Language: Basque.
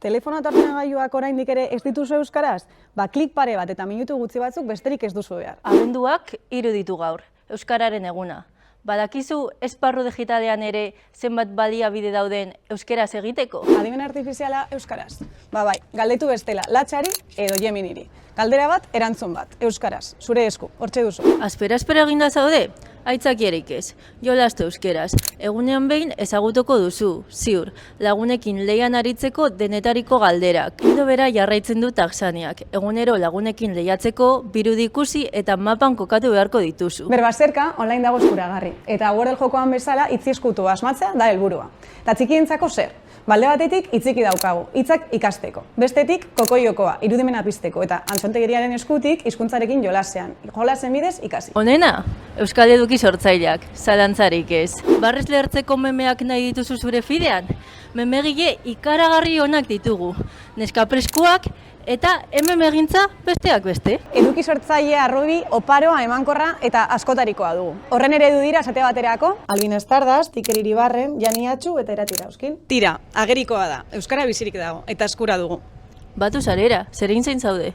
Telefono eta ordenagailuak oraindik ere ez dituzu euskaraz? Klik pare bat eta minutu gutxi batzuk besterik ez duzu behar. Abenduak 3 ditu gaur, euskararen eguna. Badakizu esparru digitalean ere zenbat baliabide dauden euskaraz egiteko? Adimen artifiziala euskaraz. Bai, galdetu bestela, latxari edo Geminiri. Galdera bat, erantzun bat, euskaraz, zure esku, hortxe duzu. Aspera eginda zaude? Aitzakierik ez, jolastu euskeraz. Egunean behin ezagutuko duzu, ziur, lagunekin leian aritzeko denetariko galderak. Ildo bera jarraitzen du taxaniak. Egunero lagunekin lehiatzeko, birudi ikusi eta mapan kokatu beharko dituzu. Berbazterka online dago eskuragarri. Eta Wordle jokoan bezala hitzi eskutu asmatzea da helburua. Eta txikientzako zer? Balde batetik hitziki daukagu, hitzak ikasteko. Bestetik kokoiokoa, irudimena pizteko eta antxontegiriaren eskutik hizkuntzarekin jolasean. Jolasen bidez ikasi. Honena, Euskal Eduki sortzaileak, zalantzarik ez. Barrez lehertzeko memeak nahi dituzu zure fidean? Memegile ikaragarri onak ditugu. Neskapreskuak eta egintza besteak beste. Eduki sortzailea arrobi, oparoa, emankorra eta askotarikoa dugu. Horren eredu dira esate baterako, Albin Estardaz, Iker Iribarren, Jani Atxu eta Irati Irauzkin. Tira, agerikoa da, euskara bizirik dago eta eskura dugu. Batu zarera, zer egin zain zaude?